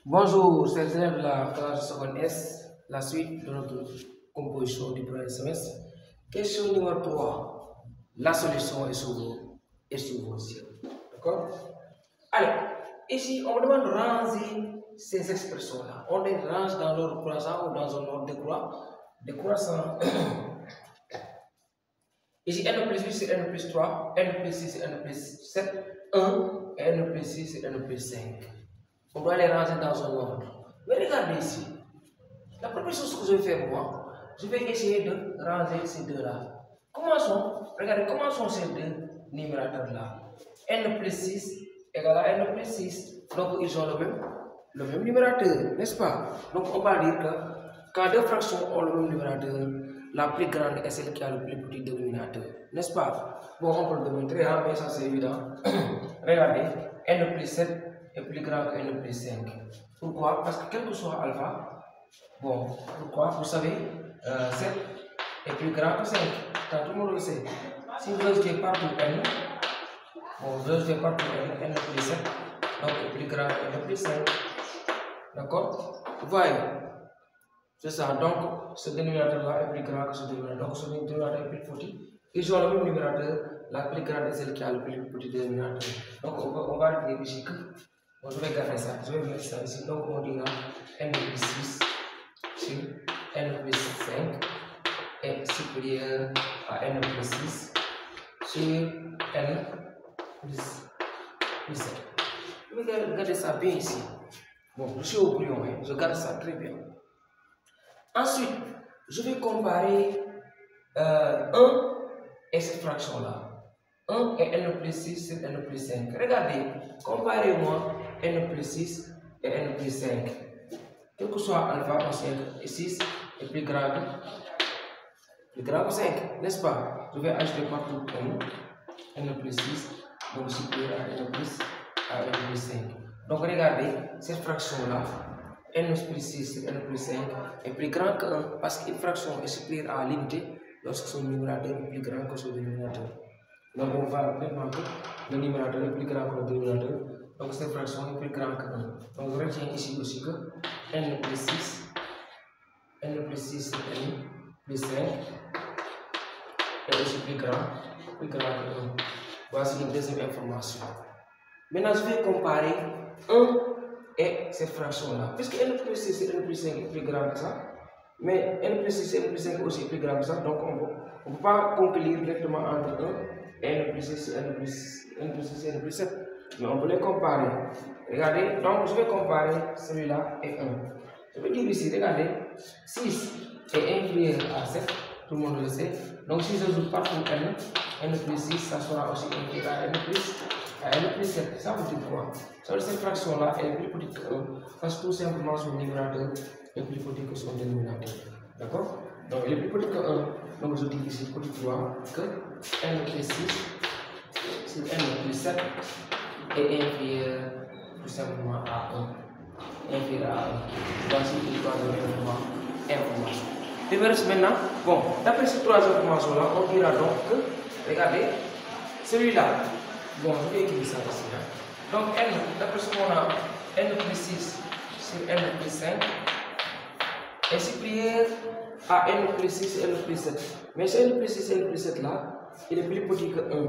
Bonjour, chers élèves de la classe seconde S, la suite de notre composition du premier semestre. Question numéro 3. La solution est sur vos yeux. D'accord? Allez, ici, on demande de ranger ces expressions-là. On les range dans l'ordre croissant ou dans un ordre décroissant. Ici, n plus 8 c'est n plus 3, n plus 6 c'est n plus 7, 1, n plus 6 c'est n plus 5. On doit les ranger dans un ordre. Mais regardez ici. La première chose que je vais faire moi, je vais essayer de ranger ces deux-là. Regardez, comment sont ces deux numérateurs-là. N plus 6 égale à N plus 6. Donc, ils ont le même numérateur, n'est-ce pas? Donc, on va dire que quand deux fractions ont le même numérateur, la plus grande est celle qui a le plus petit dénominateur, n'est-ce pas? Bon, on peut le démontrer, hein, mais ça c'est évident. Regardez, N plus 7 est plus grand que N plus 5. Pourquoi? Parce que quel que soit alpha, bon, pourquoi? Vous savez, 7 est plus grand que 5. Tout le monde le sait. Si vous ajoutez partout N, bon, vous ajoutez partout N plus 7, donc est plus grand que N plus 5. D'accord? Vous voyez? C'est ça. Donc, ce dénominateur-là est plus grand que ce dénominateur. Donc, ce dénominateur est plus petit. Ils ont le même numérateur. La plus grande est celle qui a le plus petit dénominateur. Donc, on va dire ici que. Bon, je vais garder ça. Je vais mettre ça ici. Donc, on dira n plus 6 sur n plus 5 est supérieur à n plus 6 sur n plus 7. Je vais garder ça bien ici. Bon, je suis au brouillon, hein. Je garde ça très bien. Ensuite, je vais comparer 1 et cette fraction-là. 1 et n plus 6 sur n plus 5. Regardez, comparez-moi n plus 6 et n plus 5. Quel que soit alpha, on sait que 6 est plus grand que 5, n'est-ce pas? Je vais ajouter partout n plus 6, donc supérieur à n plus 5. Donc regardez, cette fraction-là, n plus 6 sur n plus 5 est plus grand que 1 parce qu'une fraction est supérieure à l'unité lorsque son numérateur est plus grand que son dénominateur. Donc on va maintenant que le numérateur est plus grand que le dénominateur, donc cette fraction est plus grande que 1. Donc je retiens ici aussi que n plus 6 sur n plus 5 est aussi plus grand que 1. Voici une deuxième information. Maintenant je vais comparer 1 et cette fraction-là. Puisque n plus 6 et n plus 5 est plus grand que ça, mais n plus 6 et n plus 5 aussi est plus grand que ça, donc on ne peut pas conclure directement entre 1 et n plus 6 et n plus 7. Mais on peut les comparer. Regardez, donc je vais comparer celui-là et 1. Je vais dire ici, regardez, 6 est inférieur à 7, tout le monde le sait. Donc si je joue partout n plus 6, ça sera aussi inférieur à n plus 7. Ça veut dire quoi? Ça veut dire que cette fraction-là est plus petite que 1, parce que tout simplement son numérateur est plus petit que son dénominateur. D'accord? Donc il est plus petit que 1. Donc je dis ici petit 3 que n plus 6 sur n plus 7 est inférieur tout simplement à 1. Inférieur à 1. Voici une troisième information. Il me reste maintenant, bon, d'après ces trois informations-là, on dira donc que, regardez, celui-là, bon, je vais écrire ça ici. Donc n, d'après ce qu'on a, n plus 6 sur n plus 5 est supérieur à n plus 6 et n plus 7. Mais ce n plus 6 et n plus 7 là, il est plus petit que 1.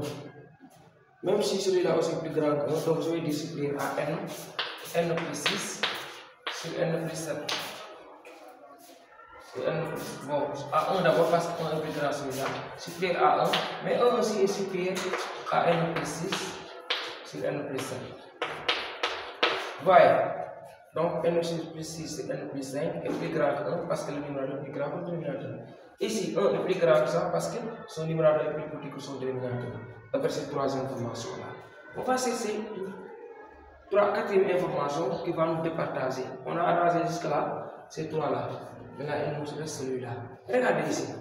Même si celui-là aussi est plus grand que 1, donc je vais dire supérieur à n plus 6 sur n plus 7. Bon, à 1 d'abord parce que 1 est plus grand que celui-là, supérieur à 1, mais 1 aussi est supérieur à n plus 6 sur n plus 7. Voyez, donc n plus 6 sur n plus 5 est plus grand que 1 parce que le numérateur est plus grand que le dénominateur. Ici, 1 est plus grand que ça parce que son numérateur est plus petit que son dénominateur. D'après ces trois informations-là. On va chercher quatrième information qui va nous départager. On a arrangé jusque-là ces trois-là. Maintenant, il nous reste celui-là. Regardez ici.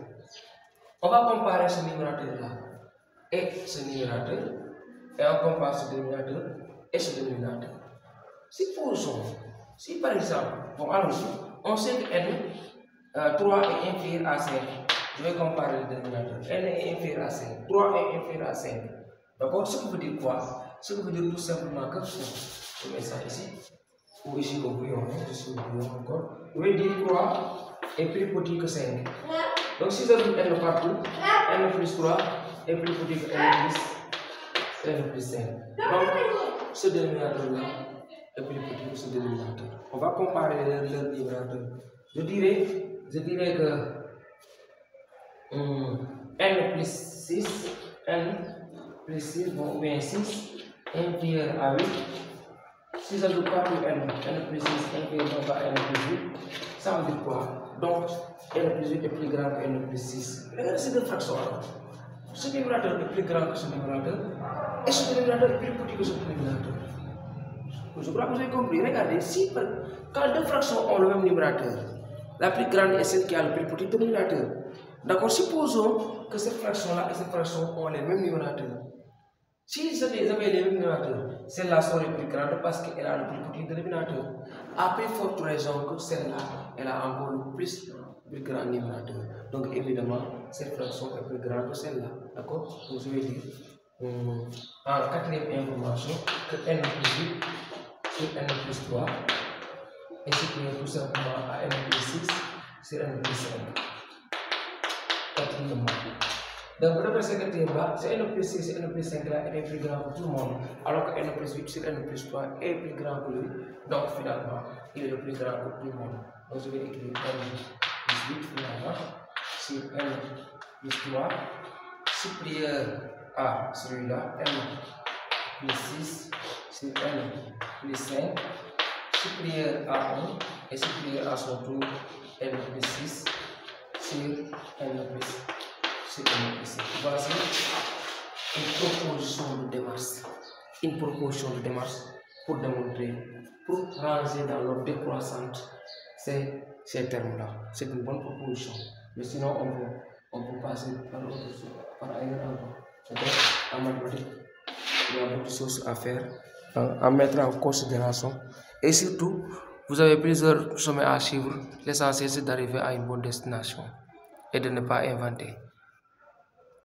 On va comparer ce numérateur-là et ce numérateur. Et on compare ce dénominateur et ce dénominateur. Supposons, si par exemple, bon, allons-y, on sait que n, 3 est inférieur à 5. Je vais comparer le dénominateur. n est inférieur à 5. 3 est inférieur à 5. D'accord? Ce qui veut dire quoi? Ce qui veut dire tout simplement que, je mets ça ici. ou ici au brouillon, ici au brouillon encore, je vais dire 3 est plus petit que 5. Donc si j'ajoute n partout, n plus 3 est plus petit que n plus 5. Donc ce dénominateur-là est plus petit que ce dénominateur. On va comparer leur numérateur. Je dirais que n plus 6, bon, ou bien 6 inférieur à 8. Si j'ajoute partout n plus 6 inférieur à n plus 8, ça veut dire quoi? Donc n plus 8 est plus grand que n plus 6. Regardez ces deux fractions. Ce numérateur est plus grand que ce numérateur et ce dénominateur est plus petit que ce dénominateur. Je crois que vous avez compris. Regardez, si quand deux fractions ont le même numérateur, la plus grande est celle qui a le plus petit dénominateur. D'accord, supposons que cette fraction-là et cette fraction ont les mêmes numérateurs. Si ils avaient les mêmes numérateurs, celle-là serait plus grande parce qu'elle a le plus petit dénominateur. À plus forte raison que celle-là, elle a encore le plus grand numérateur. Donc évidemment, cette fraction est plus grande que celle-là. D'accord? Donc je vais dire en quatrième information que n plus 8 sur n plus 3 est supérieur tout simplement à n plus 6 sur n plus 5. Quatrièmement. Donc, d'après ce quatrième-là, c'est n plus 6 et n plus 5 là est plus grand pour tout le monde, alors que n plus 8 sur n plus 3 est plus grand que lui. Donc, finalement, il est le plus grand pour tout le monde. Donc, je vais écrire n plus 8 finalement sur n plus 3 supérieur à celui-là, n plus 6 sur n plus 5 supérieur à 1 et supérieur à son tour n plus 6 sur n plus 6. Voici une proposition de démarche pour démontrer, pour ranger dans l'ordre décroissante ces termes-là. C'est une bonne proposition. Mais sinon, on peut passer par ailleurs encore. En mathématiques, il y a beaucoup de choses à faire, à mettre en considération. Et surtout, vous avez plusieurs sommets à suivre. L'essentiel, c'est d'arriver à une bonne destination et de ne pas inventer.